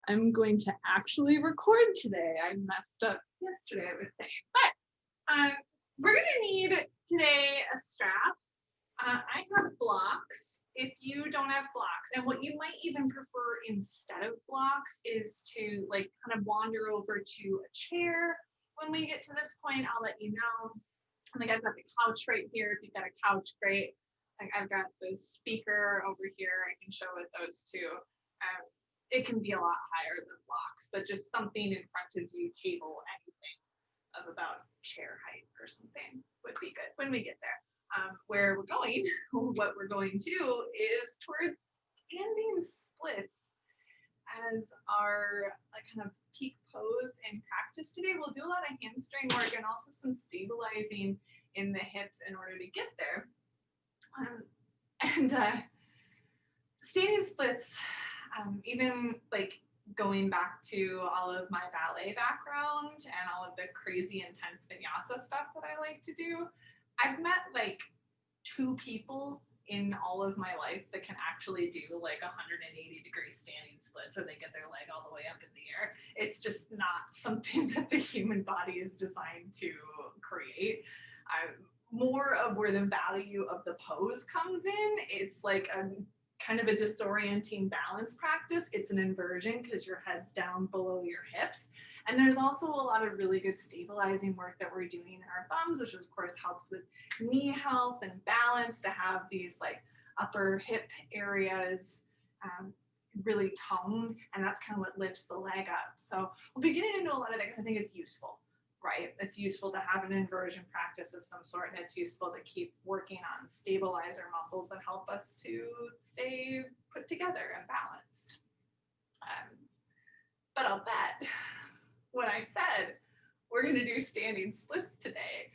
I'm going to actually record today. I messed up yesterday, I was saying. But we're going to need today a strap. I have blocks. If you don't have blocks, and what you might even prefer instead of blocks is to like kind of wander over to a chair. When we get to this point, I'll let you know. Like I've got the couch right here. If you've got a couch, great. Like I've got the speaker over here. I can show it those two. It can be a lot higher than blocks, but just something in front of you, table, anything of about chair height or something would be good when we get there. Where we're going, what we're going to is towards standing splits as our kind of peak pose in practice today. We'll do a lot of hamstring work and also some stabilizing in the hips in order to get there. And standing splits, even like going back to all of my ballet background and all of the crazy intense vinyasa stuff that I like to do, I've met like 2 people in all of my life that can actually do like 180-degree standing splits, or they get their leg all the way up in the air. It's just not something that the human body is designed to create. More of where the value of the pose comes in, it's like a kind of a disorienting balance practice. It's an inversion because your head's down below your hips. And there's also a lot of really good stabilizing work that we're doing in our bums, which of course helps with knee health and balance, to have these like upper hip areas really toned, and that's kind of what lifts the leg up. So we'll be getting into a lot of that because I think it's useful. Right? It's useful to have an inversion practice of some sort, and it's useful to keep working on stabilizer muscles that help us to stay put together and balanced. But I'll bet when I said we're going to do standing splits today,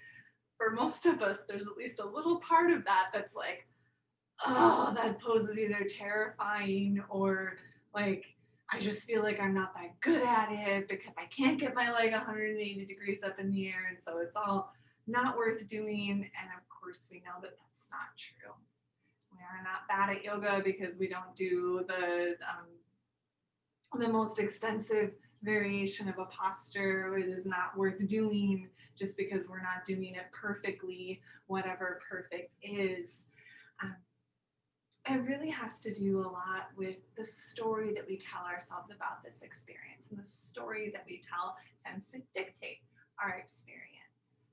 for most of us, there's at least a little part of that that's like, oh, that pose is either terrifying or like, I just feel like I'm not that good at it because I can't get my leg 180 degrees up in the air, and so it's all not worth doing. And of course, we know that that's not true. We are not bad at yoga because we don't do the most extensive variation of a posture. It is not worth doing just because we're not doing it perfectly, whatever perfect is. It really has to do a lot with the story that we tell ourselves about this experience, and the story that we tell tends to dictate our experience.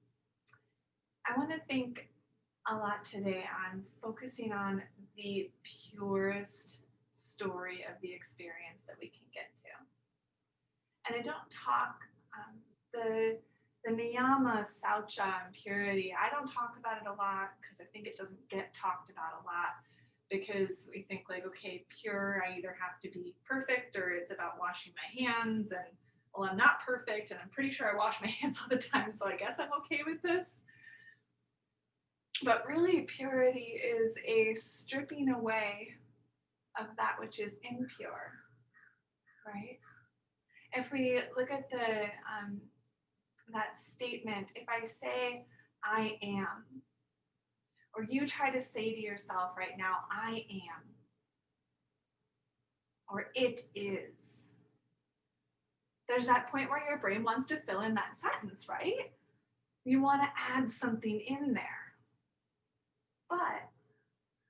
I want to think a lot today on focusing on the purest story of the experience that we can get to. And I don't talk the niyama, saucha, and purity. I don't talk about it a lot because I think it doesn't get talked about a lot, because we think like, okay, pure, I either have to be perfect or it's about washing my hands, and well, I'm not perfect and I'm pretty sure I wash my hands all the time, so I guess I'm okay with this. But really, purity is a stripping away of that which is impure, right? If we look at the that statement, if I say I am, or you try to say to yourself right now, I am, or it is, there's that point where your brain wants to fill in that sentence, right? You want to add something in there. But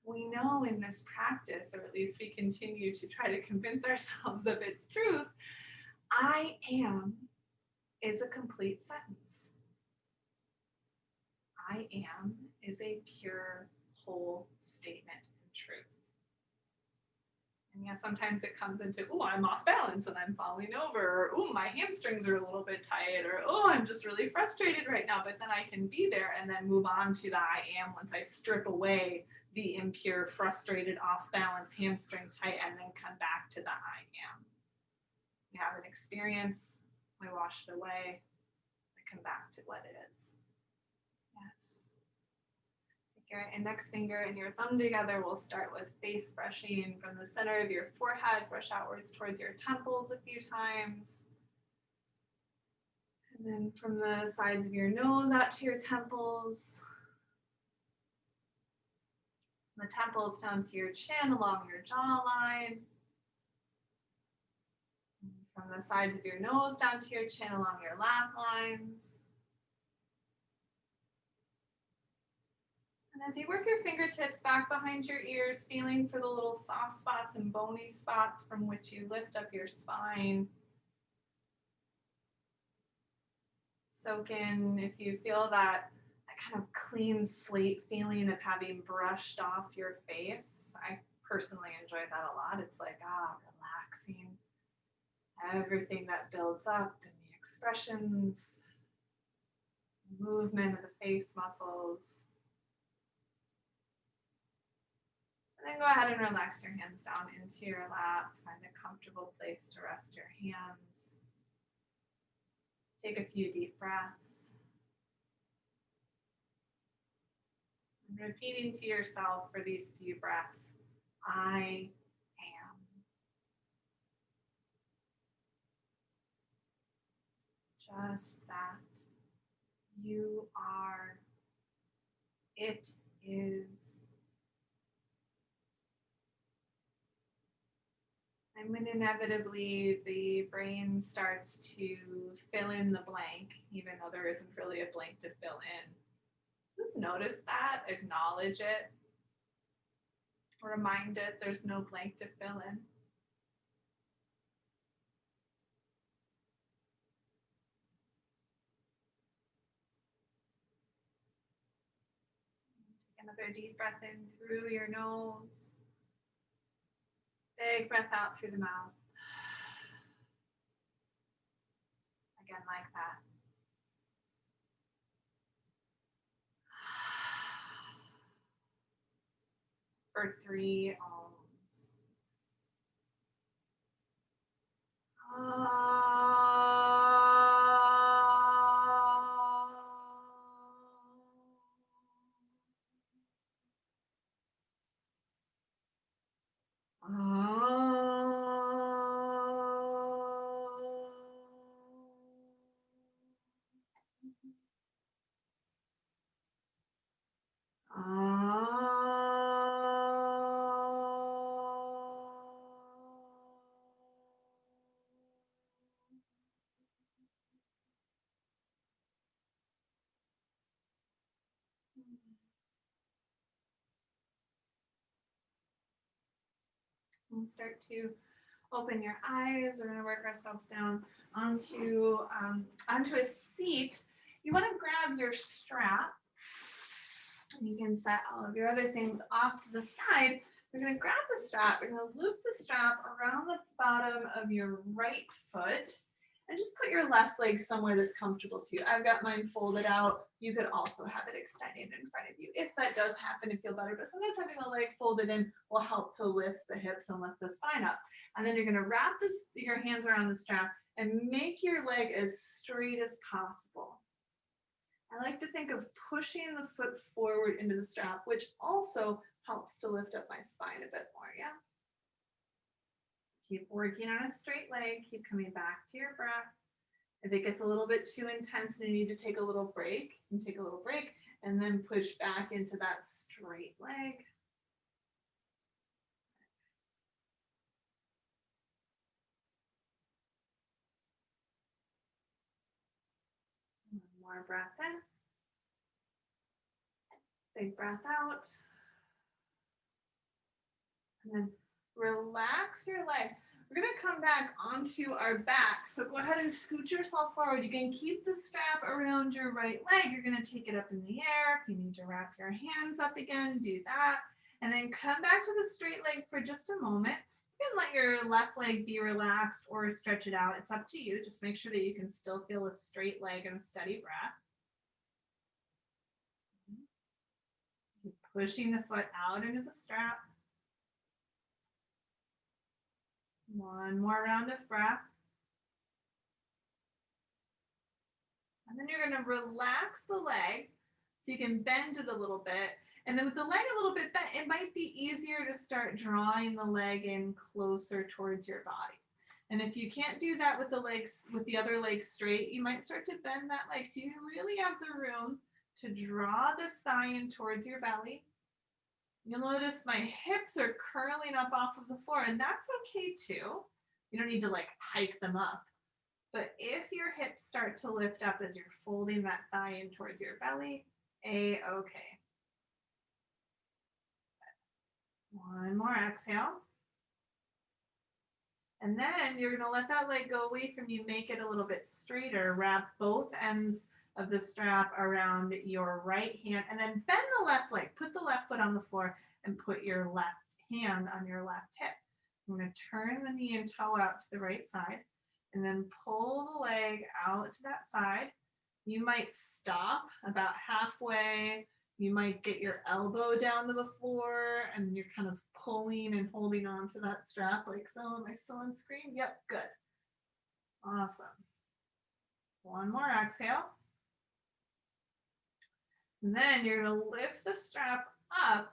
we know in this practice, or at least we continue to try to convince ourselves of its truth, I am is a complete sentence. I am is a pure, whole statement of truth. And yeah, sometimes it comes into, oh, I'm off balance and I'm falling over, or oh, my hamstrings are a little bit tight, or oh, I'm just really frustrated right now. But then I can be there and then move on to the I am once I strip away the impure, frustrated, off balance, hamstring tight, and then come back to the I am. We have an experience, we wash it away, we come back to what it is. Yes. Take your index finger and your thumb together. We'll start with face brushing from the center of your forehead. Brush outwards towards your temples a few times. And then from the sides of your nose out to your temples. From the temples down to your chin along your jawline. And From the sides of your nose down to your chin along your laugh lines. And as you work your fingertips back behind your ears, feeling for the little soft spots and bony spots from which you lift up your spine. Soak in if you feel that kind of clean slate feeling of having brushed off your face. I personally enjoy that a lot. It's like, relaxing everything that builds up in the expressions, movement of the face muscles. And then go ahead and relax your hands down into your lap. Find a comfortable place to rest your hands. Take a few deep breaths. And repeating to yourself for these few breaths, I am. Just that. You are. It is. And when inevitably the brain starts to fill in the blank, even though there isn't really a blank to fill in, just notice that, acknowledge it, remind it there's no blank to fill in. Take another deep breath in through your nose. Big breath out through the mouth. Again, like that. For 3 ohms. And start to open your eyes. We're going to work ourselves down onto a seat. You want to grab your strap. And you can set all of your other things off to the side. We're going to grab the strap. We're going to loop the strap around the bottom of your right foot. And just put your left leg somewhere that's comfortable to you. I've got mine folded out. You could also have it extended in front of you if that does happen to feel better. But sometimes having the leg folded in will help to lift the hips and lift the spine up. And then you're going to wrap your hands around the strap and make your leg as straight as possible. I like to think of pushing the foot forward into the strap, which also helps to lift up my spine a bit more, yeah? Keep working on a straight leg. Keep coming back to your breath. If it gets a little bit too intense and you need to take a little break, you take a little break and then push back into that straight leg. One more breath in. Big breath out. And then relax your leg. We're going to come back onto our back. So go ahead and scoot yourself forward. You can keep the strap around your right leg. You're going to take it up in the air. If you need to wrap your hands up again, do that. And then come back to the straight leg for just a moment. You can let your left leg be relaxed or stretch it out. It's up to you. Just make sure that you can still feel a straight leg and a steady breath. Keep pushing the foot out into the strap. One more round of breath. And then you're going to relax the leg so you can bend it a little bit. And then with the leg a little bit bent, it might be easier to start drawing the leg in closer towards your body. And if you can't do that with the other leg straight, you might start to bend that leg. So you really have the room to draw this thigh in towards your belly. You'll notice my hips are curling up off of the floor, and that's okay too. You don't need to like hike them up. But if your hips start to lift up as you're folding that thigh in towards your belly, A-okay. One more exhale. And then you're gonna let that leg go away from you, make it a little bit straighter, wrap both ends of the strap around your right hand, and then bend the left leg. Put the left foot on the floor and put your left hand on your left hip. I'm gonna turn the knee and toe out to the right side, and then pull the leg out to that side. You might stop about halfway. You might get your elbow down to the floor, and you're kind of pulling and holding on to that strap like so. Am I still on screen? Yep, good. Awesome. One more exhale. And then you're going to lift the strap up.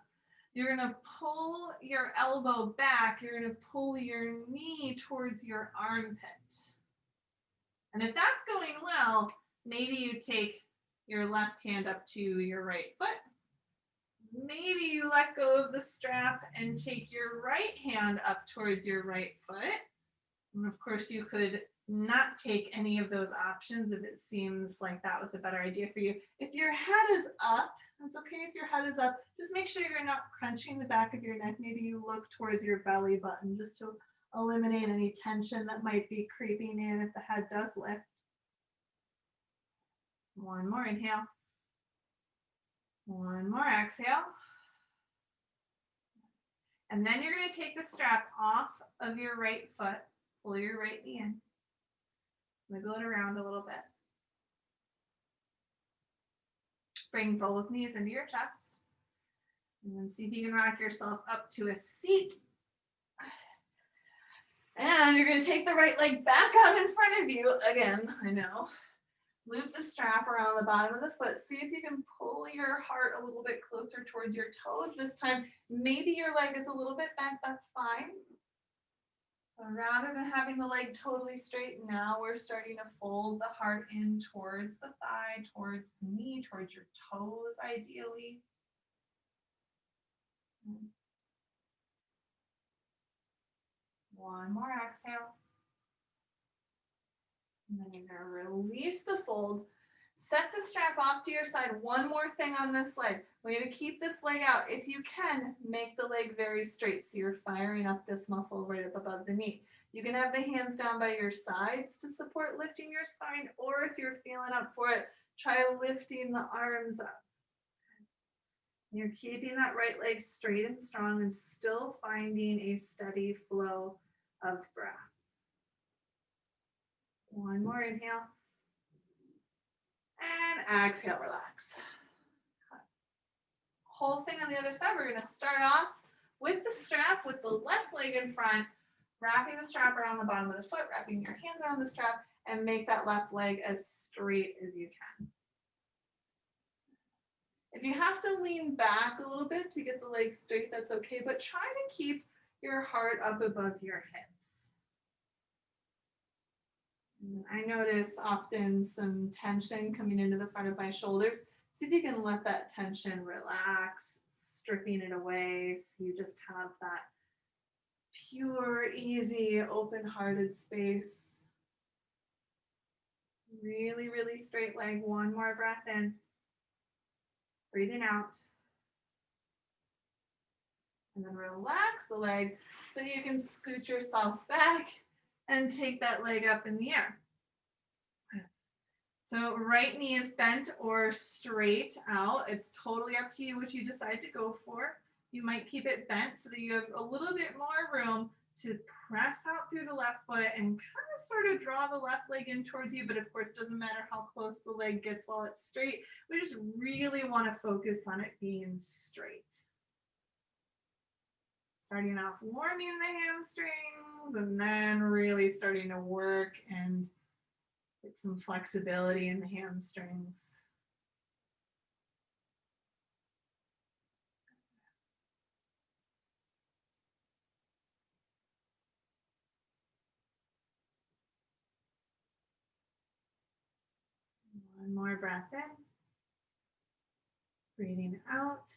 You're going to pull your elbow back. You're going to pull your knee towards your armpit. And if that's going well, maybe you take your left hand up to your right foot. Maybe you let go of the strap and take your right hand up towards your right foot. And of course, you could not take any of those options if it seems like that was a better idea for you. If your head is up, that's okay if your head is up. Just make sure you're not crunching the back of your neck. Maybe you look towards your belly button just to eliminate any tension that might be creeping in if the head does lift. One more inhale. One more exhale. And then you're going to take the strap off of your right foot, pull your right knee in, wiggle it around a little bit. Bring both knees into your chest. And then see if you can rock yourself up to a seat. And you're going to take the right leg back out in front of you. Again, I know. Loop the strap around the bottom of the foot. See if you can pull your heart a little bit closer towards your toes this time. Maybe your leg is a little bit bent, that's fine. So rather than having the leg totally straight, now we're starting to fold the heart in towards the thigh, towards the knee, towards your toes ideally. One more exhale. And then you're going to release the fold. Set the strap off to your side. One more thing on this leg. We're going to keep this leg out. If you can, make the leg very straight so you're firing up this muscle right up above the knee. You can have the hands down by your sides to support lifting your spine, or if you're feeling up for it, try lifting the arms up. You're keeping that right leg straight and strong and still finding a steady flow of breath. One more inhale. And exhale, relax. Whole thing on the other side. We're going to start off with the strap with the left leg in front, wrapping the strap around the bottom of the foot, wrapping your hands around the strap, and make that left leg as straight as you can. If you have to lean back a little bit to get the leg straight, that's okay, but try to keep your heart up above your hips. I notice often some tension coming into the front of my shoulders. See if you can let that tension relax, stripping it away so you just have that pure, easy, open-hearted space. Really, really straight leg. One more breath in. Breathing out. And then relax the leg so you can scoot yourself back and take that leg up in the air. So right knee is bent or straight out. It's totally up to you what you decide to go for. You might keep it bent so that you have a little bit more room to press out through the left foot and kind of sort of draw the left leg in towards you, but of course, it doesn't matter how close the leg gets while it's straight. We just really want to focus on it being straight. Starting off warming the hamstrings and then really starting to work and get some flexibility in the hamstrings. One more breath in. Breathing out.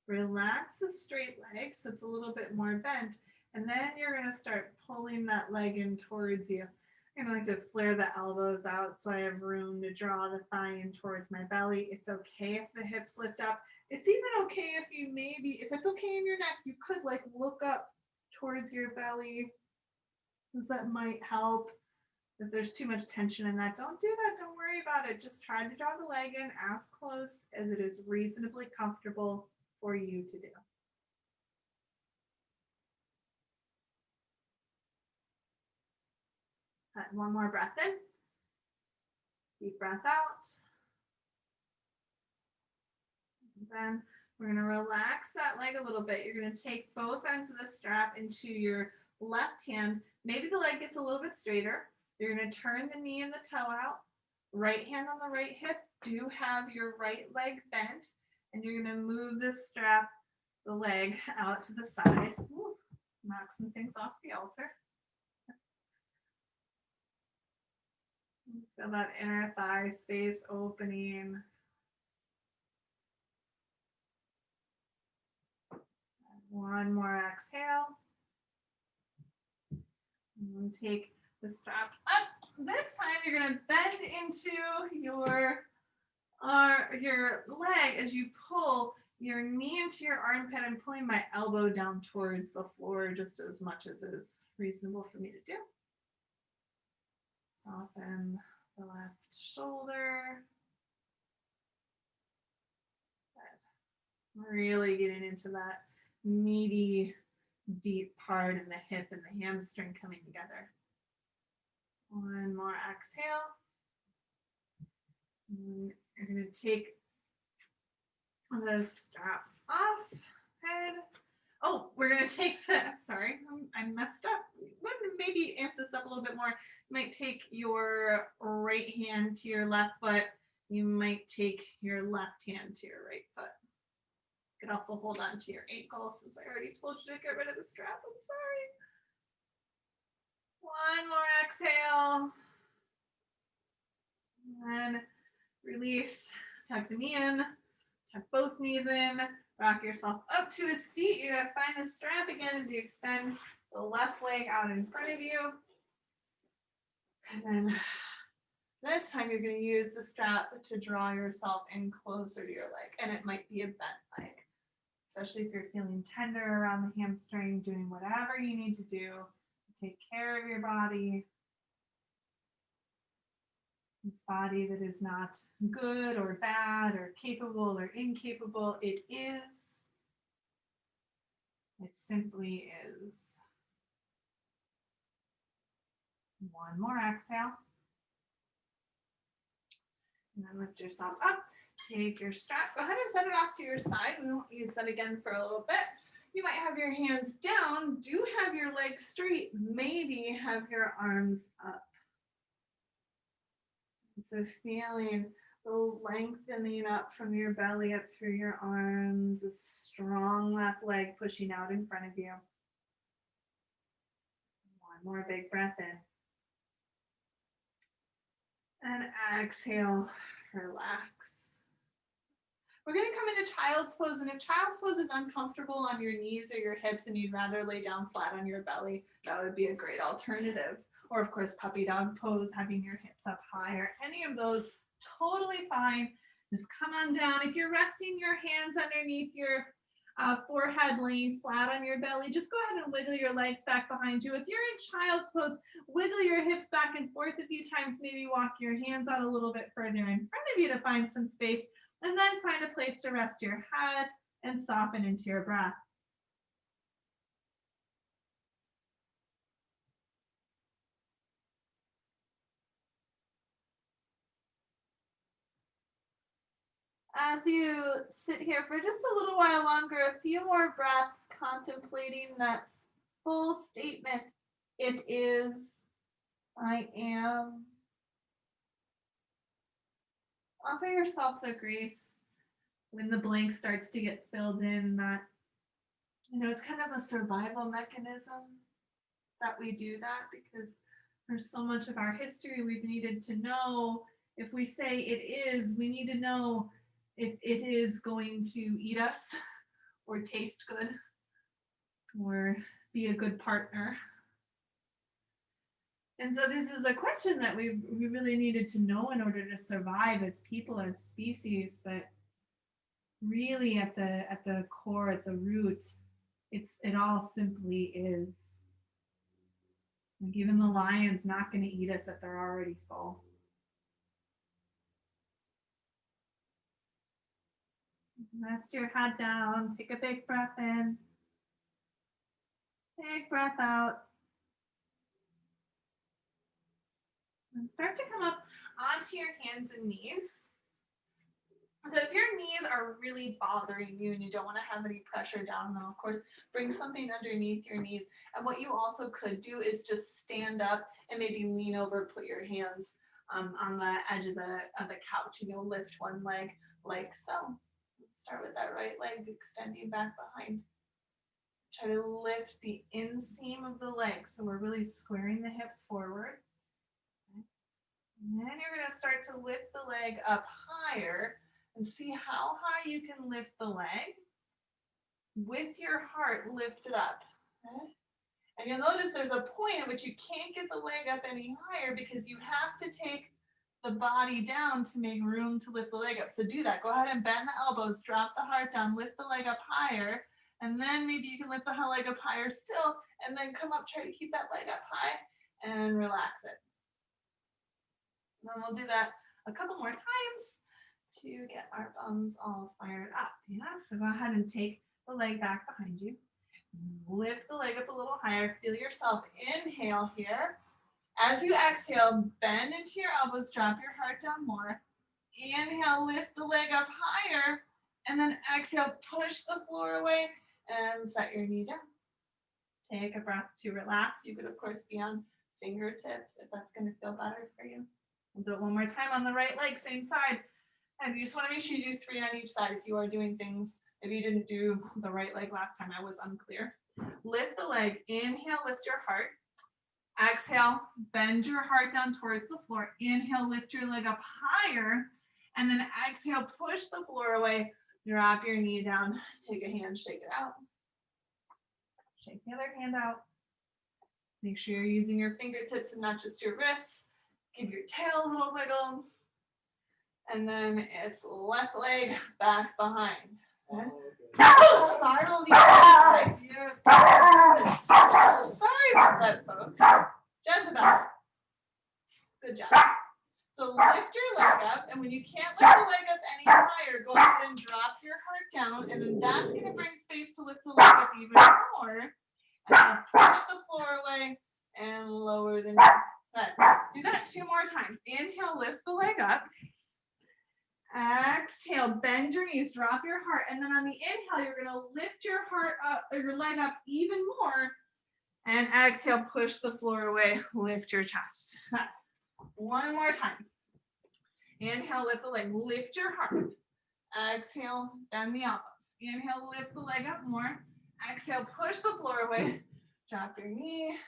Relax the straight leg so it's a little bit more bent. And then you're going to start pulling that leg in towards you. I'm going to like to flare the elbows out so I have room to draw the thigh in towards my belly. It's okay if the hips lift up. It's even okay if you if it's okay in your neck, you could like look up towards your belly, because that might help. If there's too much tension in that, don't do that. Don't worry about it. Just try to draw the leg in as close as it is reasonably comfortable for you to do. One more breath in. Deep breath out. And then we're going to relax that leg a little bit. You're going to take both ends of the strap into your left hand. Maybe the leg gets a little bit straighter. You're going to turn the knee and the toe out. Right hand on the right hip. Do have your right leg bent. And you're going to move this strap, the leg, out to the side. Ooh, knock some things off the altar. Just feel that inner thigh space opening. One more exhale. And take the strap up. This time you're going to bend into your leg as you pull your knee into your armpit. I'm pulling my elbow down towards the floor just as much as is reasonable for me to do. Soften the left shoulder. Good. Really getting into that meaty, deep part in the hip and the hamstring coming together. One more exhale. And you're going to take the strap off. Head. Oh, we're going to take sorry, I messed up. Maybe amp this up a little bit more. You might take your right hand to your left foot. You might take your left hand to your right foot. You could also hold on to your ankle since I already told you to get rid of the strap. I'm sorry. One more exhale. And release. Tuck the knee in. Tuck both knees in. Rock yourself up to a seat. You're going to find the strap again as you extend the left leg out in front of you. And then this time you're going to use the strap to draw yourself in closer to your leg. And it might be a bent leg, especially if you're feeling tender around the hamstring, doing whatever you need to do to take care of your body. This body that is not good or bad or capable or incapable. It is. It simply is. One more exhale. And then lift yourself up. Take your strap. Go ahead and set it off to your side. We won't use that again for a little bit. You might have your hands down. Do have your legs straight. Maybe have your arms up. So feeling the lengthening up from your belly up through your arms, a strong left leg pushing out in front of you. One more big breath in. And exhale, relax. We're going to come into child's pose, and if child's pose is uncomfortable on your knees or your hips and you'd rather lay down flat on your belly, that would be a great alternative. Or of course, puppy dog pose, having your hips up high, or any of those, totally fine. Just come on down. If you're resting your hands underneath your forehead, laying flat on your belly, just go ahead and wiggle your legs back behind you. If you're in child's pose, wiggle your hips back and forth a few times, maybe walk your hands out a little bit further in front of you to find some space, and then find a place to rest your head and soften into your breath. As you sit here for just a little while longer, a few more breaths, contemplating that full statement, it is, I am. Offer yourself the grace when the blank starts to get filled in that, it's kind of a survival mechanism that we do that, because there's so much of our history we've needed to know. If we say it is, we need to know if it is going to eat us or taste good or be a good partner. And so this is a question that we really needed to know in order to survive as people, as species, but really at the core, at the root, it all simply is. Like even the lion's not going to eat us if they're already full. Rest your head down, take a big breath in, big breath out. And start to come up onto your hands and knees. So if your knees are really bothering you and you don't want to have any pressure down them, of course, bring something underneath your knees. And what you also could do is just stand up and maybe lean over, put your hands on the edge of the couch, lift one leg like so. Let's start with that right leg extending back behind. Try to lift the inseam of the leg. So we're really squaring the hips forward. And then you're going to start to lift the leg up higher and see how high you can lift the leg with your heart lifted up. Okay? And you'll notice there's a point at which you can't get the leg up any higher because you have to take the body down to make room to lift the leg up. So do that. Go ahead and bend the elbows, drop the heart down, lift the leg up higher, and then maybe you can lift the leg up higher still, and then come up, try to keep that leg up high, and relax it. And then we'll do that a couple more times to get our bums all fired up. Yeah, so go ahead and take the leg back behind you. Lift the leg up a little higher. Feel yourself inhale here. As you exhale, bend into your elbows, drop your heart down more. Inhale, lift the leg up higher. And then exhale, push the floor away and set your knee down. Take a breath to relax. You could, of course, be on fingertips if that's going to feel better for you. We'll do it one more time on the right leg, same side. And you just want to make sure you do 3 on each side. If you are doing things, if you didn't do the right leg last time, I was unclear. Lift the leg. Inhale, lift your heart. Exhale, bend your heart down towards the floor. Inhale, lift your leg up higher. And then exhale, push the floor away. Drop your knee down. Take a hand, shake it out. Shake the other hand out. Make sure you're using your fingertips and not just your wrists. Give your tail a little wiggle. And then it's left leg back behind. Okay? Spiral the other side. Sorry about that, folks. Jezebel. Good job. So lift your leg up, and when you can't lift the leg up any higher, go ahead and drop your heart down, and then that's going to bring space to lift the leg up even more. And then push the floor away and lower the knee. Good. Do that 2 more times. Inhale, lift the leg up. Exhale, bend your knees, drop your heart, and then on the inhale, you're going to lift your heart up, or your leg up even more, and exhale, push the floor away, lift your chest. One more time. Inhale, lift the leg, lift your heart. Exhale, bend the elbows. Inhale, lift the leg up more. Exhale, push the floor away, drop your knee,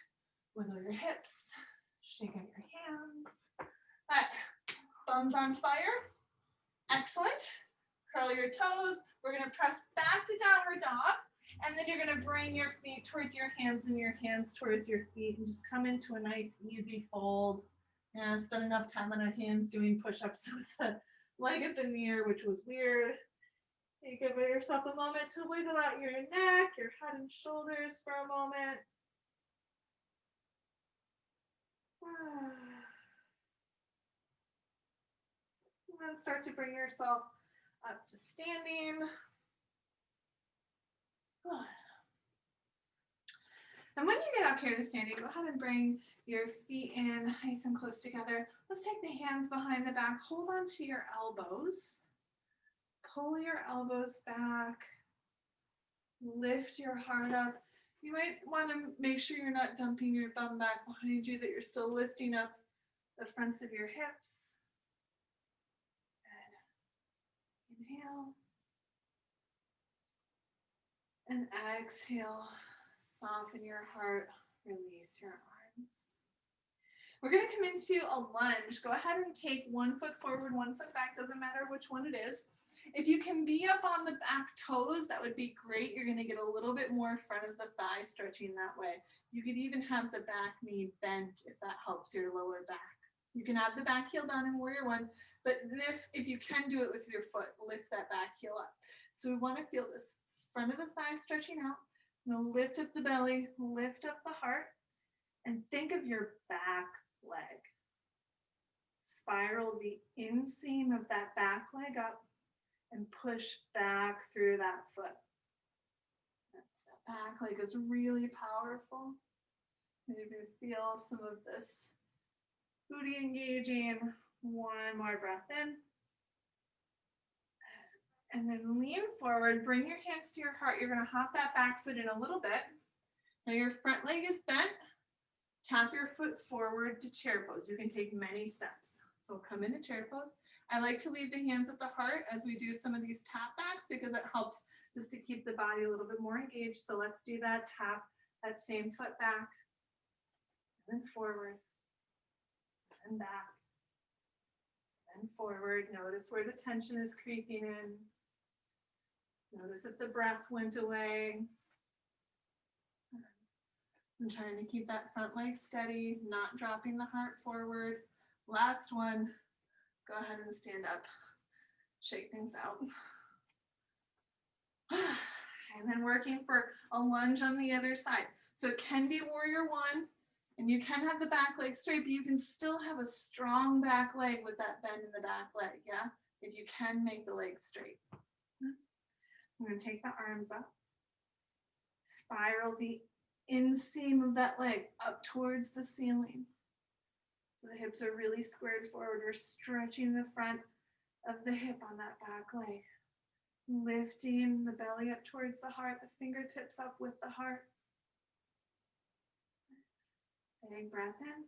wiggle your hips, shake out your hands. Thumbs on fire. Excellent. Curl your toes. We're going to press back to downward dog. And then you're going to bring your feet towards your hands and your hands towards your feet and just come into a nice, easy fold. And spend enough time on our hands doing push-ups with the leg up in the air, which was weird. You give yourself a moment to wiggle out your neck, your head and shoulders for a moment. And then start to bring yourself up to standing. And when you get up here to standing, go ahead and bring your feet in nice and close together. Let's take the hands behind the back. Hold on to your elbows. Pull your elbows back. Lift your heart up. You might want to make sure you're not dumping your bum back behind you, that you're still lifting up the fronts of your hips. Good. Inhale. And exhale. Soften your heart. Release your arms. We're going to come into a lunge. Go ahead and take 1 foot forward, 1 foot back. Doesn't matter which one it is. If you can be up on the back toes, that would be great. You're gonna get a little bit more front of the thigh stretching that way. You could even have the back knee bent if that helps your lower back. You can have the back heel down in warrior one, but this, if you can do it with your foot, lift that back heel up. So we wanna feel this front of the thigh stretching out. I'm gonna lift up the belly, lift up the heart, and think of your back leg. Spiral the inseam of that back leg up and push back through that foot. That back leg is really powerful. Maybe feel some of this booty engaging. One more breath in. And then lean forward, bring your hands to your heart. You're gonna hop that back foot in a little bit. Now your front leg is bent. Tap your foot forward to chair pose. You can take many steps. So come into chair pose. I like to leave the hands at the heart as we do some of these tap backs because it helps just to keep the body a little bit more engaged. So let's do that. Tap that same foot back, and then forward, and back, and forward. Notice where the tension is creeping in. Notice if the breath went away. I'm trying to keep that front leg steady, not dropping the heart forward. Last one. Go ahead and stand up. Shake things out. And then working for a lunge on the other side. So it can be warrior one, and you can have the back leg straight, but you can still have a strong back leg with that bend in the back leg, yeah? If you can make the leg straight. I'm gonna take the arms up. Spiral the inseam of that leg up towards the ceiling. So the hips are really squared forward. We're stretching the front of the hip on that back leg. Lifting the belly up towards the heart, the fingertips up with the heart. Big breath in.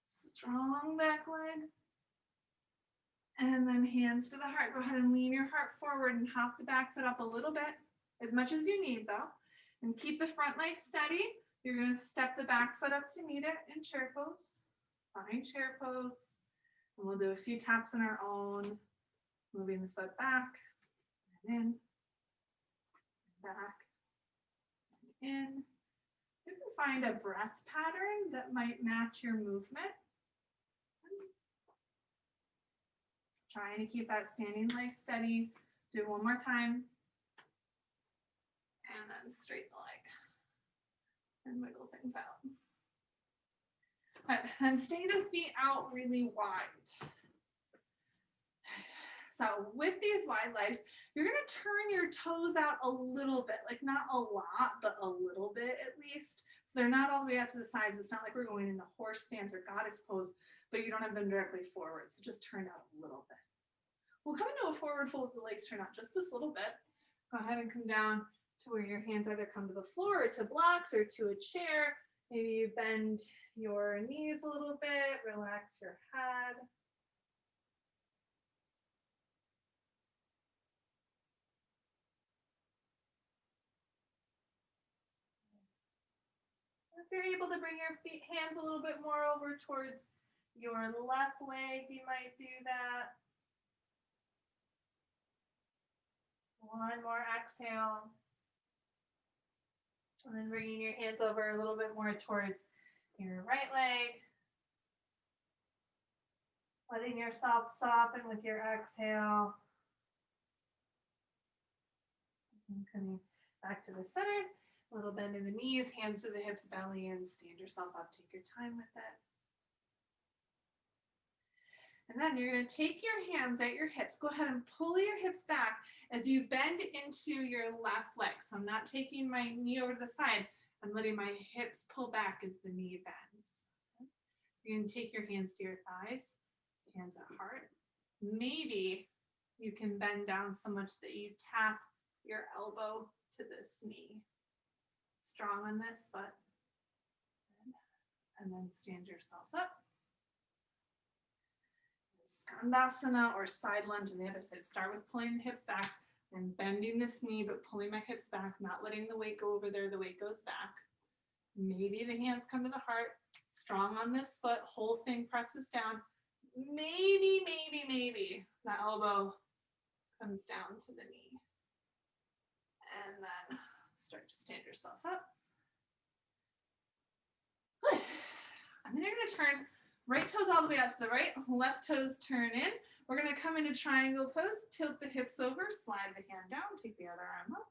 Strong back leg. And then hands to the heart. Go ahead and lean your heart forward and hop the back foot up a little bit, as much as you need though. And keep the front leg steady. You're gonna step the back foot up to meet it in chair pose. Find chair pose. And we'll do a few taps on our own. Moving the foot back, and in, back, and in. You can find a breath pattern that might match your movement. Trying to keep that standing leg steady. Do it one more time. And then straighten the leg. And wiggle things out. But then stay the feet out really wide. So with these wide legs, you're gonna turn your toes out a little bit, like not a lot, but a little bit at least. So they're not all the way out to the sides. It's not like we're going into horse stance or goddess pose, but you don't have them directly forward. So just turn out a little bit. We'll come into a forward fold with the legs turn out just this little bit. Go ahead and come down to where your hands either come to the floor or to blocks or to a chair. Maybe you bend your knees a little bit, relax your head. If you're able to bring your hands a little bit more over towards your left leg, you might do that. One more exhale. And then bringing your hands over a little bit more towards your right leg. Letting yourself soften with your exhale. And coming back to the center. A little bend in the knees, hands to the hips, belly in, stand yourself up, take your time with it. And then you're gonna take your hands at your hips, go ahead and pull your hips back as you bend into your left leg. So I'm not taking my knee over to the side, I'm letting my hips pull back as the knee bends. You're gonna take your hands to your thighs, hands at heart. Maybe you can bend down so much that you tap your elbow to this knee. Strong on this foot. And then stand yourself up. Skandasana or side lunge on the other side. Start with pulling the hips back and bending this knee, but pulling my hips back, not letting the weight go over there. The weight goes back. Maybe the hands come to the heart. Strong on this foot. Whole thing presses down. Maybe the elbow comes down to the knee. And then start to stand yourself up. Good. And then you're going to turn right toes all the way out to the right, left toes turn in. We're going to come into triangle pose, tilt the hips over, slide the hand down, take the other arm up.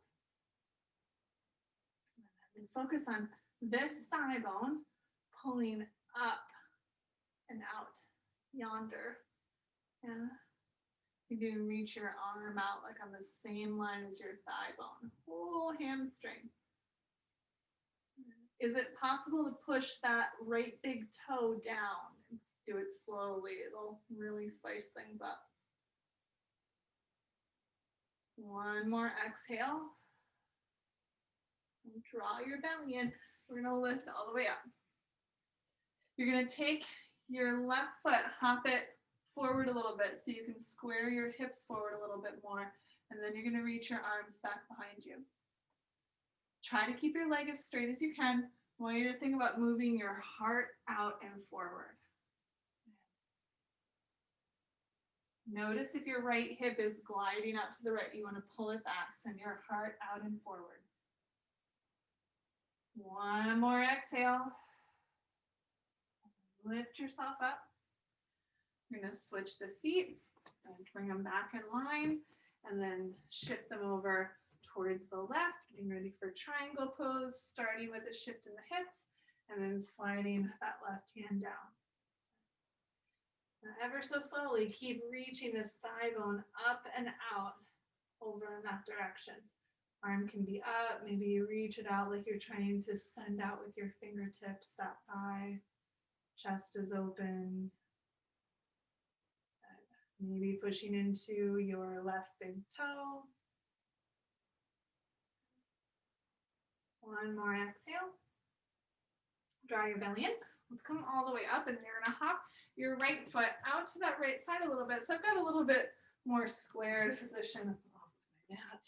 And focus on this thigh bone pulling up and out yonder. Yeah. You do reach your arm out like on the same line as your thigh bone. Whole hamstring. Is it possible to push that right big toe down? Do it slowly. It'll really spice things up. One more exhale. And draw your belly in. We're going to lift all the way up. You're going to take your left foot, hop it forward a little bit so you can square your hips forward a little bit more. And then you're going to reach your arms back behind you. Try to keep your leg as straight as you can. I want you to think about moving your heart out and forward. Notice if your right hip is gliding out to the right, you want to pull it back. Send your heart out and forward. One more exhale. Lift yourself up. You're going to switch the feet and bring them back in line and then shift them over towards the left, getting ready for triangle pose, starting with a shift in the hips and then sliding that left hand down. Now, ever so slowly, keep reaching this thigh bone up and out over in that direction. Arm can be up, maybe you reach it out like you're trying to send out with your fingertips, that thigh. Chest is open. Maybe pushing into your left big toe. One more exhale. Draw your belly in. Let's come all the way up and then you're gonna hop your right foot out to that right side a little bit. So I've got a little bit more squared position off my mat.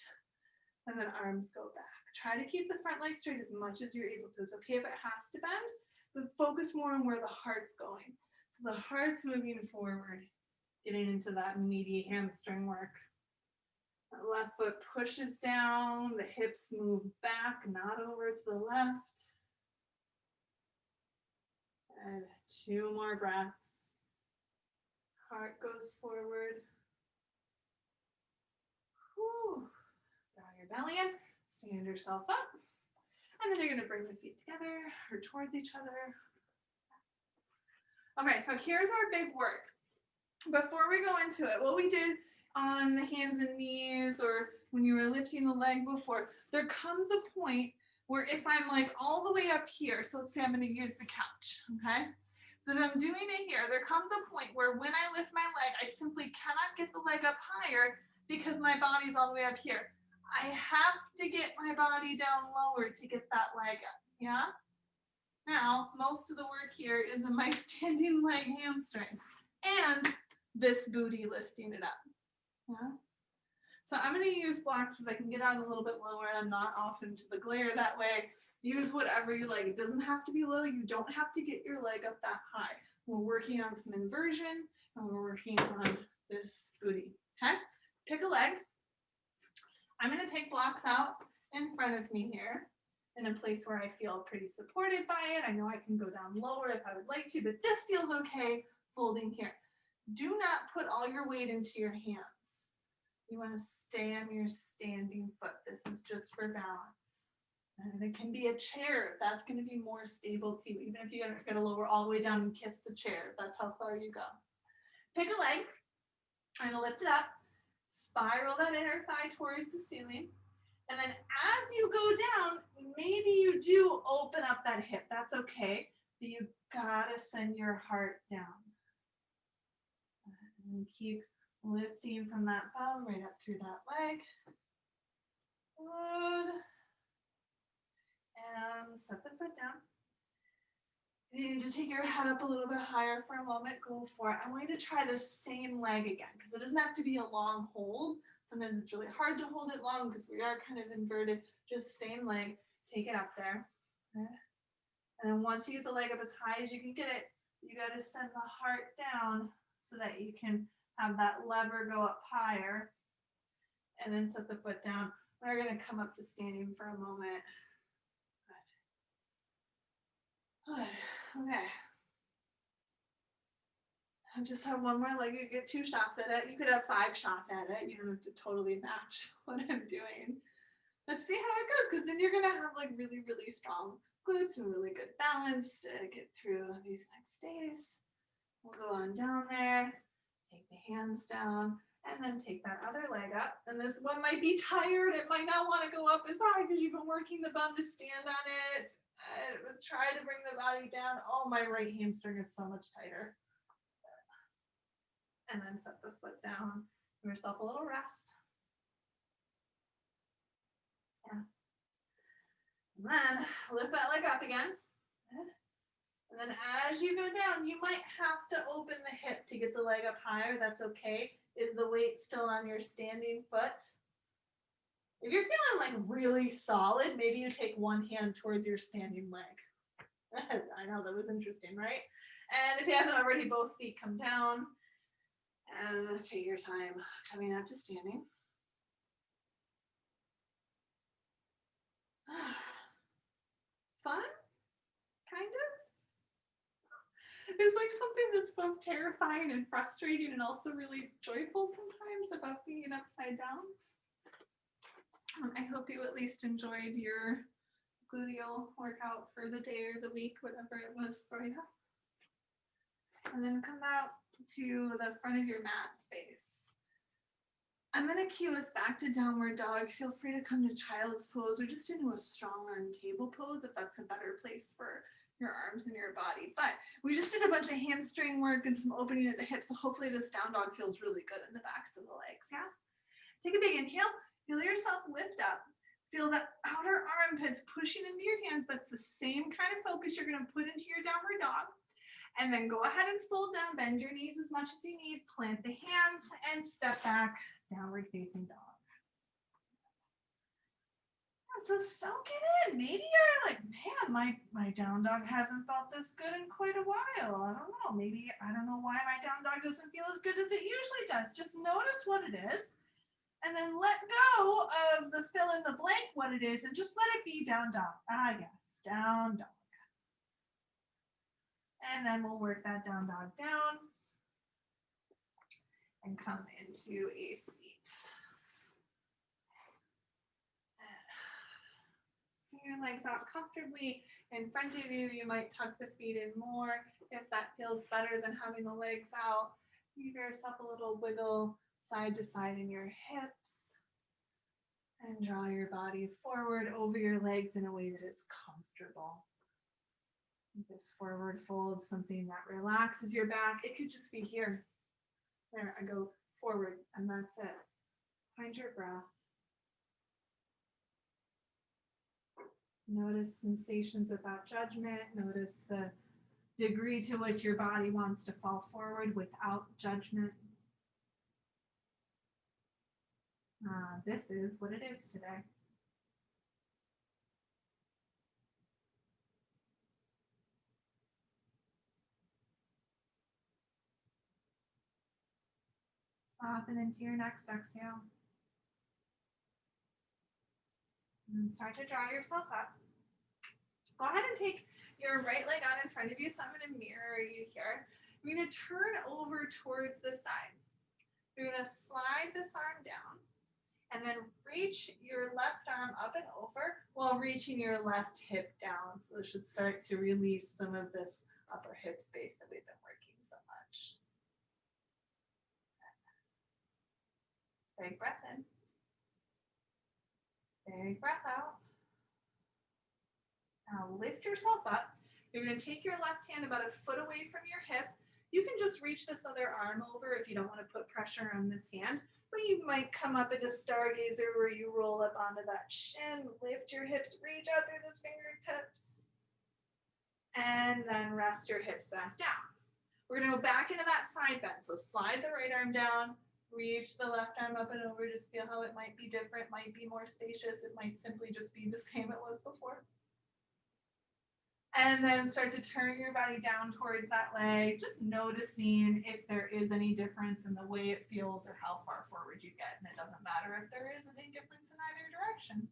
And then arms go back. Try to keep the front leg straight as much as you're able to. It's okay if it has to bend, but focus more on where the heart's going. So the heart's moving forward, getting into that meaty hamstring work. That left foot pushes down, the hips move back, not over to the left. And 2 more breaths. Heart goes forward. Whew. Draw your belly in, stand yourself up. And then you're going to bring the feet together or towards each other. Okay, so here's our big work. Before we go into it, what we did on the hands and knees or when you were lifting the leg before, there comes a point where if I'm like all the way up here, so let's say I'm going to use the couch, okay? So if I'm doing it here, there comes a point where when I lift my leg, I simply cannot get the leg up higher because my body's all the way up here. I have to get my body down lower to get that leg up, yeah? Now, most of the work here is in my standing leg hamstring and this booty lifting it up, yeah? So I'm going to use blocks so I can get out a little bit lower and I'm not off into the glare that way. Use whatever you like. It doesn't have to be low. You don't have to get your leg up that high. We're working on some inversion and we're working on this booty, okay? Pick a leg. I'm going to take blocks out in front of me here in a place where I feel pretty supported by it. I know I can go down lower if I would like to, but this feels okay folding here. Do not put all your weight into your hands. You want to stay on your standing foot. This is just for balance. And it can be a chair. That's going to be more stable too. Even if you got to lower all the way down and kiss the chair, that's how far you go. Pick a leg. I'm going to lift it up. Spiral that inner thigh towards the ceiling. And then as you go down, maybe you do open up that hip. That's okay. But you got to send your heart down. And keep lifting from that bum right up through that leg. Good. And set the foot down. If you need to take your head up a little bit higher for a moment, go for it. I want you to try the same leg again because it doesn't have to be a long hold. Sometimes it's really hard to hold it long because we are kind of inverted. Just same leg. Take it up there. Okay. And then once you get the leg up as high as you can get it, you got to send the heart down so that you can have that lever go up higher. And then set the foot down. We're going to come up to standing for a moment. Good. Okay. I just have one more leg. You get 2 shots at it. You could have 5 shots at it. You don't have to totally match what I'm doing. Let's see how it goes, because then you're going to have like really, really strong glutes and really good balance to get through these next days. We'll go on down there, take the hands down, and then take that other leg up. And this one might be tired. It might not want to go up as high because you've been working the bum to stand on it. Try to bring the body down. Oh, my right hamstring is so much tighter. And then set the foot down. Give yourself a little rest. Yeah. And then lift that leg up again. And then as you go down, you might have to open the hip to get the leg up higher. That's okay. Is the weight still on your standing foot? If you're feeling like really solid, maybe you take one hand towards your standing leg. I know, that was interesting, right? And if you haven't already, both feet come down. And take your time coming up to standing. Fun? Kind of? There's like something that's both terrifying and frustrating and also really joyful sometimes about being upside down. I hope you at least enjoyed your gluteal workout for the day or the week, whatever it was for you. And then come out to the front of your mat space. I'm going to cue us back to downward dog. Feel free to come to child's pose or just into a strong arm table pose if that's a better place for your arms and your body. But we just did a bunch of hamstring work and some opening at the hips, so hopefully this down dog feels really good in the backs of the legs, yeah? Take a big inhale, feel yourself lift up. Feel the outer armpits pushing into your hands. That's the same kind of focus you're gonna put into your downward dog. And then go ahead and fold down, bend your knees as much as you need, plant the hands, and step back, downward facing dog. So soak it in. Maybe you're like, man, my down dog hasn't felt this good in quite a while. I don't know. Maybe I don't know why my down dog doesn't feel as good as it usually does. Just notice what it is and then let go of the fill in the blank what it is and just let it be down dog. Yes, down dog. And then we'll work that down dog down and come into a seat. Your legs out comfortably in front of you. You might tuck the feet in more if that feels better than having the legs out. Give yourself a little wiggle side to side in your hips and draw your body forward over your legs in a way that is comfortable. This forward fold, something that relaxes your back. It could just be here. There, I go forward and that's it. Find your breath. Notice sensations without judgment. Notice the degree to which your body wants to fall forward without judgment. This is what it is today. Soften into your next exhale. And start to draw yourself up. Go ahead and take your right leg out in front of you. So I'm going to mirror you here. You're going to turn over towards the side. You're going to slide this arm down and then reach your left arm up and over while reaching your left hip down. So this should start to release some of this upper hip space that we've been working so much. Big breath in. Big breath out. Now lift yourself up. You're going to take your left hand about a foot away from your hip. You can just reach this other arm over if you don't want to put pressure on this hand, but you might come up into stargazer where you roll up onto that shin, lift your hips, reach out through those fingertips, and then rest your hips back down. We're going to go back into that side bend. So slide the right arm down, reach the left arm up and over. Just feel how it might be different, might be more spacious. It might simply just be the same it was before. And then start to turn your body down towards that leg, just noticing if there is any difference in the way it feels or how far forward you get. And it doesn't matter if there is any difference in either direction.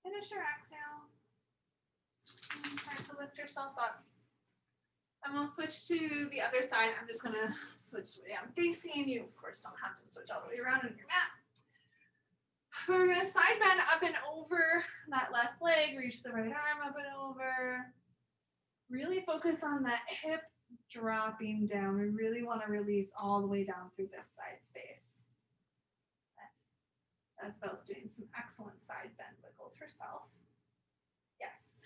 Finish your exhale. And start to lift yourself up. And we'll switch to the other side. I'm just going to switch the way I'm facing. You, of course, don't have to switch all the way around on your mat. We're going to side bend up and over that left leg. Reach the right arm up and over. Really focus on that hip dropping down. We really want to release all the way down through this side space. Isabel's doing some excellent side bend wiggles herself. Yes.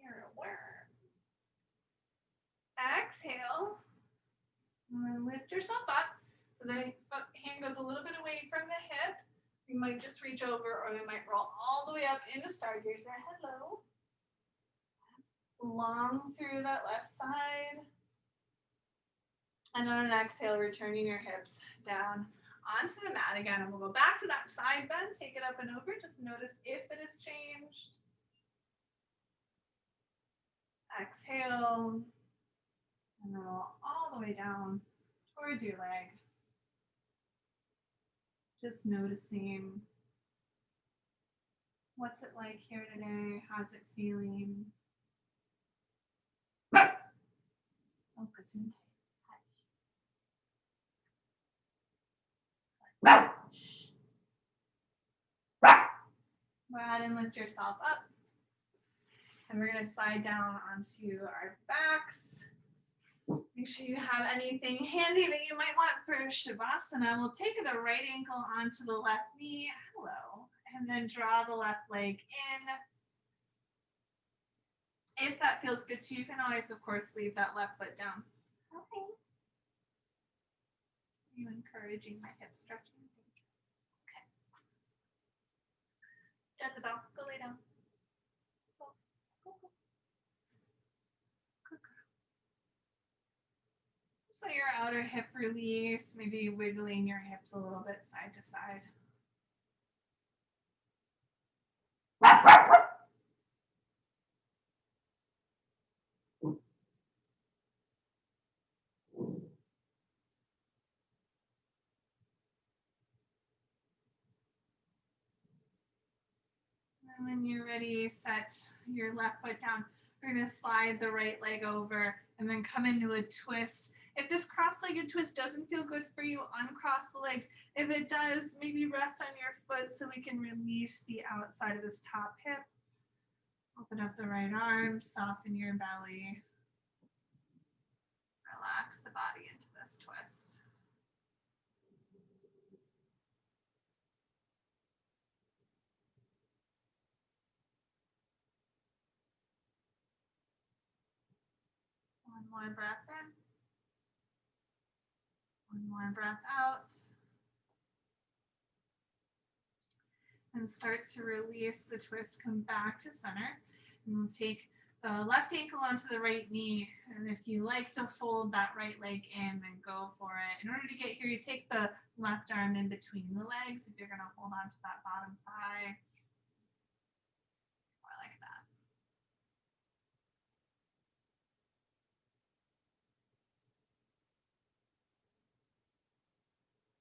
You're a worm. Exhale. And lift yourself up. So the hand goes a little bit away from the hip. You might just reach over, or we might roll all the way up into stargazer. Hello. Long through that left side. And on an exhale, returning your hips down onto the mat again. And we'll go back to that side bend. Take it up and over. Just notice if it has changed. Exhale. And roll all the way down towards your leg. Just noticing, what's it like here today? How's it feeling? Oh, Kasun. Go ahead and lift yourself up. And we're going to slide down onto our backs. Make sure you have anything handy that you might want for Shavasana. We'll take the right ankle onto the left knee. Hello. And then draw the left leg in. If that feels good to you, you can always, of course, leave that left foot down. Okay. Are you encouraging my hip stretching? Okay. Jezebel, go lay down. Go, go, go. Good girl. Just let your outer hip release, maybe wiggling your hips a little bit side to side. And when you're ready, set your left foot down. We're going to slide the right leg over and then come into a twist. If this cross-legged twist doesn't feel good for you, uncross the legs. If it does, maybe rest on your foot so we can release the outside of this top hip. Open up the right arm, soften your belly. Relax the body into this twist. One more breath in. One more breath out. And start to release the twist, come back to center. And we'll take the left ankle onto the right knee. And if you like to fold that right leg in, then go for it. In order to get here, you take the left arm in between the legs if you're going to hold on to that bottom thigh. More like that.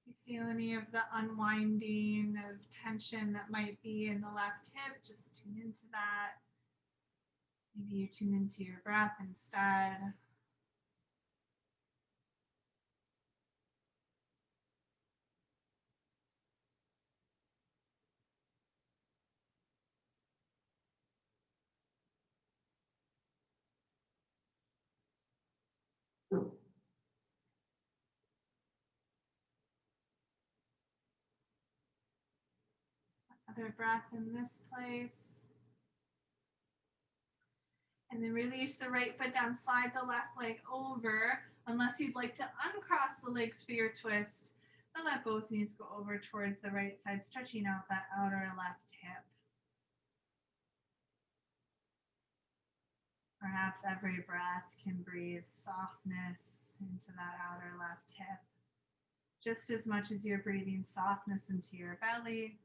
If you feel any of the unwinding of tension that might be in the left hip, just tune into that. Maybe you tune into your breath instead. Another breath in this place. And then release the right foot down, slide the left leg over. Unless you'd like to uncross the legs for your twist, but let both knees go over towards the right side, stretching out that outer left hip. Perhaps every breath can breathe softness into that outer left hip, just as much as you're breathing softness into your belly.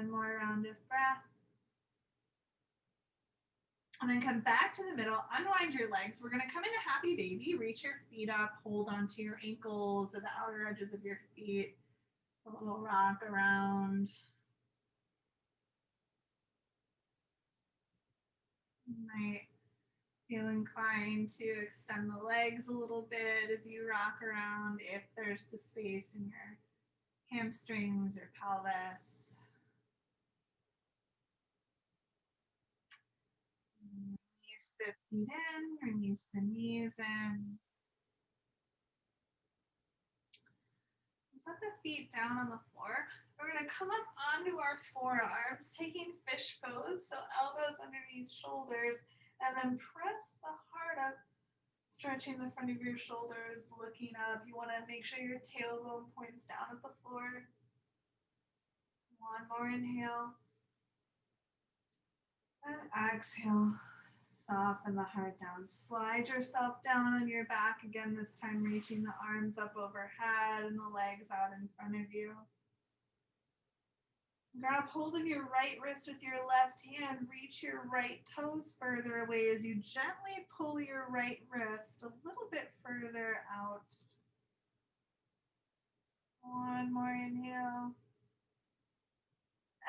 One more round of breath. And then come back to the middle, unwind your legs. We're going to come into happy baby, reach your feet up, hold onto your ankles or the outer edges of your feet. A little rock around. You might feel inclined to extend the legs a little bit as you rock around if there's the space in your hamstrings or pelvis. Release the feet in, release the knees in. Set the feet down on the floor. We're going to come up onto our forearms, taking fish pose, so elbows underneath shoulders, and then press the heart up, stretching the front of your shoulders, looking up. You want to make sure your tailbone points down at the floor. One more inhale. And exhale. Soften the heart down. Slide yourself down on your back. Again, this time reaching the arms up overhead and the legs out in front of you. Grab hold of your right wrist with your left hand. Reach your right toes further away as you gently pull your right wrist a little bit further out. One more inhale.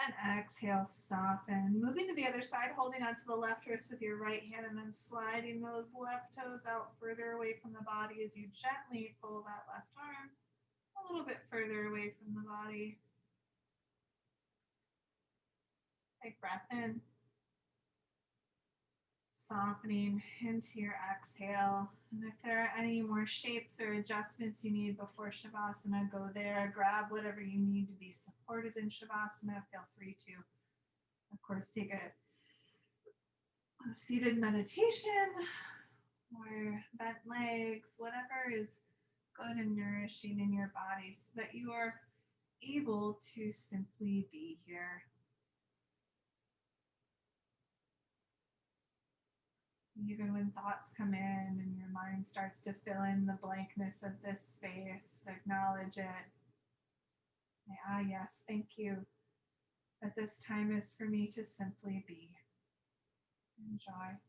And exhale, soften. Moving to the other side, holding onto the left wrist with your right hand and then sliding those left toes out further away from the body as you gently pull that left arm a little bit further away from the body. Take breath in. Softening into your exhale. And if there are any more shapes or adjustments you need before Shavasana, go there. Grab whatever you need to be supported in Shavasana. Feel free to, of course, take a seated meditation or bent legs, whatever is good and nourishing in your body so that you are able to simply be here. Even when thoughts come in and your mind starts to fill in the blankness of this space, acknowledge it. Yes, thank you. That this time is for me to simply be. Enjoy.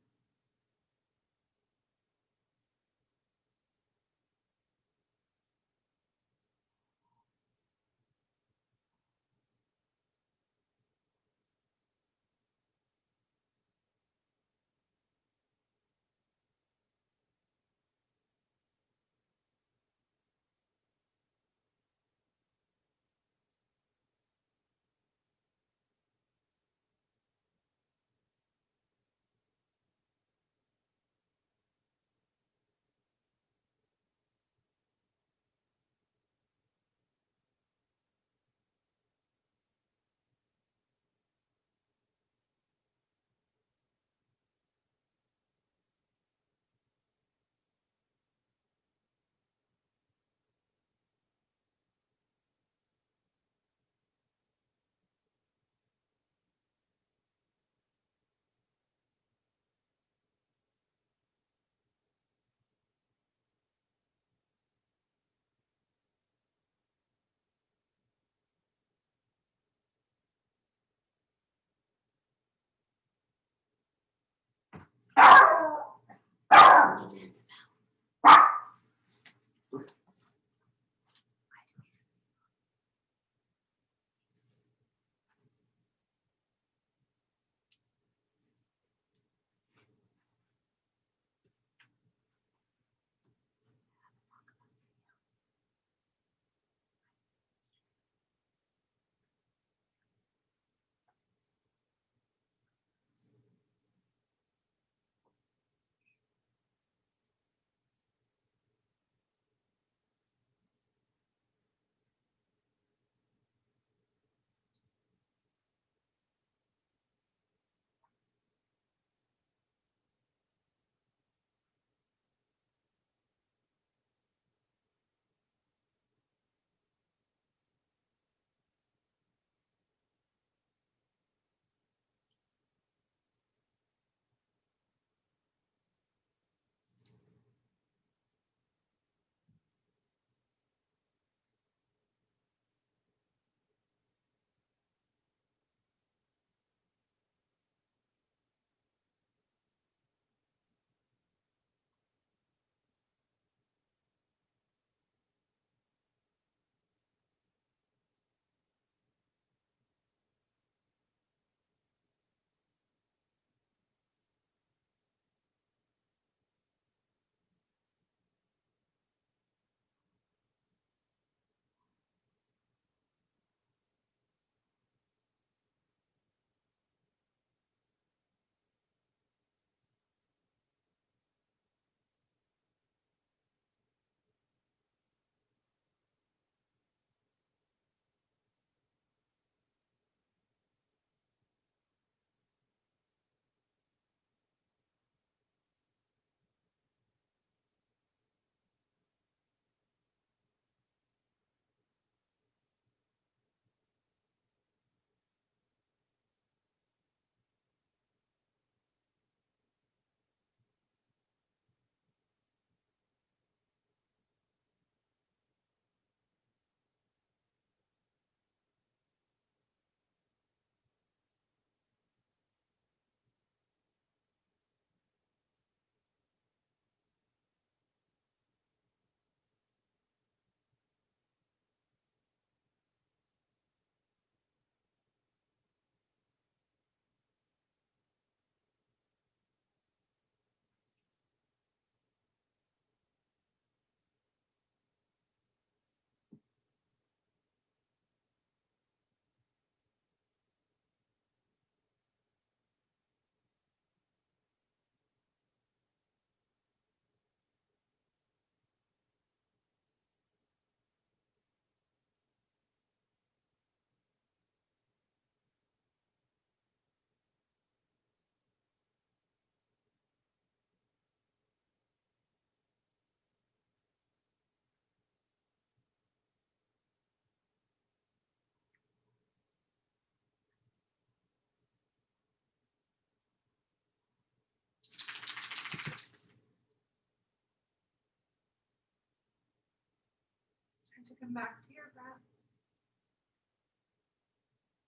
And back to your breath.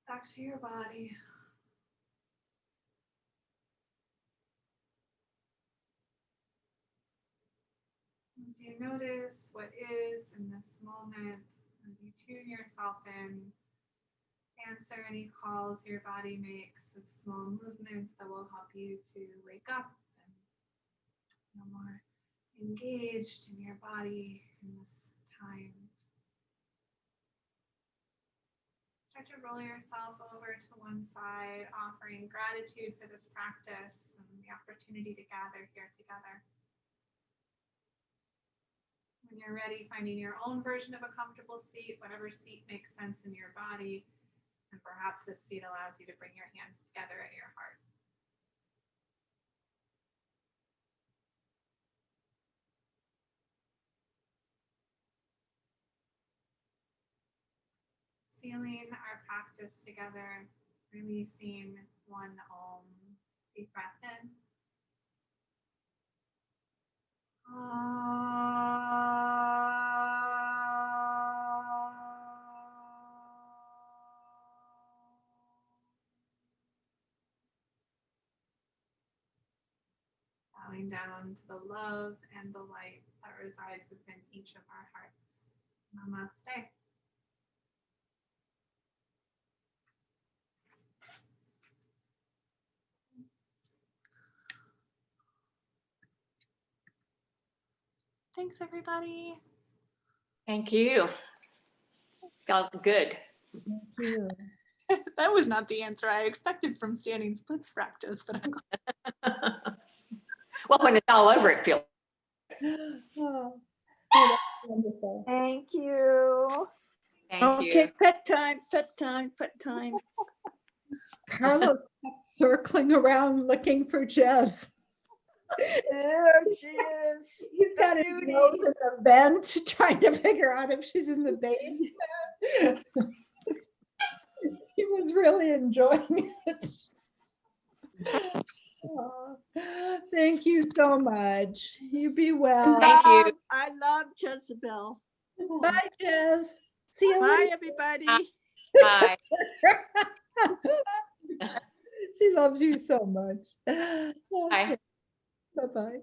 Back to your body. As you notice what is in this moment, as you tune yourself in, answer any calls your body makes of small movements that will help you to wake up and feel more engaged in your body in this time. Start to roll yourself over to one side, offering gratitude for this practice and the opportunity to gather here together. When you're ready, finding your own version of a comfortable seat, whatever seat makes sense in your body, and perhaps this seat allows you to bring your hands together at your heart. Sealing our practice together, releasing one Om. Deep breath in. Bowing down to the love and the light that resides within each of our hearts. Namaste. Thanks, everybody. Thank you. Felt good. Thank you. That was not the answer I expected from standing splits practice, but I'm glad. Well, when it's all over, it feels. Oh, that's wonderful. Thank you. Thank Okay, you. pet time, pet time, pet time. Carlos kept circling around looking for Jess. There she is. He's The got his beauty. nose in the vent trying to figure out if she's in the basement. She was really enjoying it. Oh, thank you so much. You be well. Thank you. I love Jezebel. Bye, Jess. See you Bye, later. everybody. Bye. She loves you so much. Bye. Okay. Bye-bye.